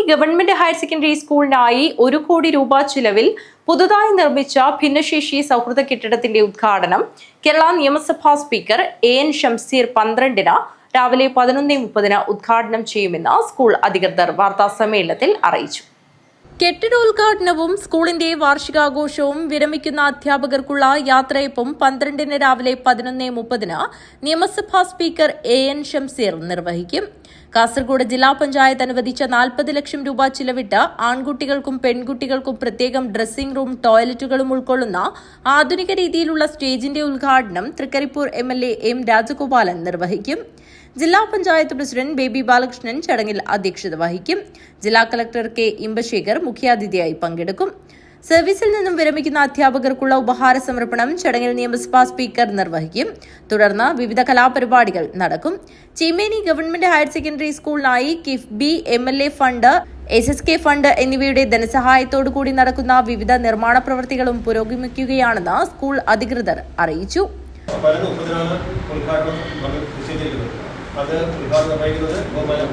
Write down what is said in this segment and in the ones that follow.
Government higher secondary സ്കൂളിനായി 1 കോടി രൂപ ചിലവിൽ പുതുതായി നിർമ്മിച്ച ഭിന്നശേഷി സൗഹൃദ കെട്ടിടത്തിന്റെ ഉദ്ഘാടനം കേരള നിയമസഭാ സ്പീക്കർ AN ഷംസീർ 12-ന് രാവിലെ 11:30 ഉദ്ഘാടനം ചെയ്യുമെന്ന് സ്കൂൾ അധികൃതർ വാർത്താസമ്മേളനത്തിൽ അറിയിച്ചു. കെട്ടിടോദ്ഘാടനവും സ്കൂളിന്റെ വാർഷികാഘോഷവും വിരമിക്കുന്ന അധ്യാപകർക്കുള്ള യാത്രയപ്പും 12-ന് രാവിലെ 11:30 നിയമസഭാ സ്പീക്കർ AN ഷംസീർ നിർവഹിക്കും. കാസർഗോഡ് ജില്ലാ പഞ്ചായത്ത് അനുവദിച്ച 40 ലക്ഷം രൂപ ചിലവിട്ട് ആൺകുട്ടികൾക്കും പെൺകുട്ടികൾക്കും പ്രത്യേകം ഡ്രസ്സിംഗ് റൂം, ടോയ്ലറ്റുകളും ഉൾക്കൊള്ളുന്ന ആധുനിക രീതിയിലുള്ള സ്റ്റേജിന്റെ ഉദ്ഘാടനം തൃക്കരിപ്പൂർ MLA M രാജഗോപാലൻ നിർവഹിക്കും. ജില്ലാ പഞ്ചായത്ത് പ്രസിഡന്റ് ബേബി ബാലകൃഷ്ണൻ ചടങ്ങിൽ അധ്യക്ഷത വഹിക്കും. ജില്ലാ കളക്ടർ K ഇമ്പശേഖർ മുഖ്യാതിഥിയായി പങ്കെടുക്കും. സർവീസിൽ നിന്നും വിരമിക്കുന്ന അധ്യാപകർക്കുള്ള ഉപഹാര സമർപ്പണം ചടങ്ങിൽ നിയമസഭാ സ്പീക്കർ നിർവഹിക്കും. തുടർന്ന് വിവിധ കലാപരിപാടികൾ നടക്കും. ചീമേനി ഗവൺമെന്റ് ഹയർ സെക്കൻഡറി സ്കൂളിനായി KIIFB, MLA fund, SSK fund എന്നിവയുടെ ധനസഹായത്തോടുകൂടി നടക്കുന്ന വിവിധ നിർമ്മാണ പ്രവൃത്തികളും പുരോഗമിക്കുകയാണെന്ന് സ്കൂൾ അധികൃതർ അറിയിച്ചു. അത് ഉദ്ഘാടനം നിർവഹിക്കുന്നത് ബഹുമാനം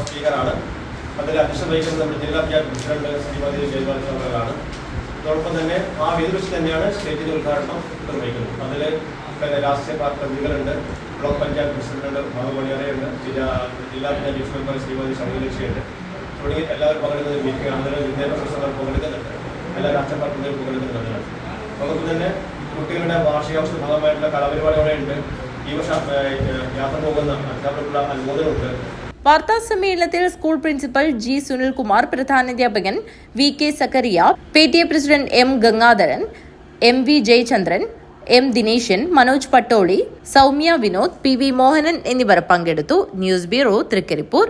സ്പീക്കറാണ്. അതിൽ അധ്യക്ഷം വഹിക്കുന്നത് നമ്മുടെ ജില്ലാ പഞ്ചായത്ത് പ്രസിഡന്റ് ശ്രീമതി ജയപാലൻ. അതോടൊപ്പം തന്നെ ആ വേദി വെച്ച് തന്നെയാണ് സ്റ്റേജിന്റെ ഉദ്ഘാടനം നിർവഹിക്കുന്നത്. അതിൽ രാഷ്ട്രീയ പാർട്ടി പ്രതികളുണ്ട്, ബ്ലോക്ക് പഞ്ചായത്ത് പ്രസിഡന്റ് മണിയറയുണ്ട്, ജില്ലാ പഞ്ചായത്ത് മെമ്പർ ശ്രീമതി ശൈലജയുണ്ട്. തുടങ്ങി എല്ലാവരും പങ്കെടുക്കുന്ന മീറ്റിംഗാണ്. അതിൽ വിദ്യാഭ്യാസ പ്രസിഡന്റ് പങ്കെടുക്കുന്നുണ്ട്, എല്ലാ രാഷ്ട്രീയ പാർട്ടി പ്രതികളും പങ്കെടുക്കുന്നുണ്ട്. അതോടൊപ്പം തന്നെ കുട്ടികളുടെ വാർഷികാഘോഷ ഭാഗമായിട്ടുള്ള കലാപരിപാടികളുണ്ട്. ഈ വർഷം യാത്ര പോകുന്ന അധ്യാപകർക്കുള്ള അനുമോദനമുണ്ട്. വാർത്താ സമ്മേളനത്തിൽ സ്കൂൾ പ്രിൻസിപ്പൽ G സുനിൽകുമാർ, പ്രധാനാധ്യാപകൻ VK Zacharia, PTA president M Gangadharan, MV Jayachandran, M Dineshan, Manoj Pattoli, Soumya Vinod, PV Mohanan എന്നിവർ പങ്കെടുത്തു. News bureau, Trikaripur.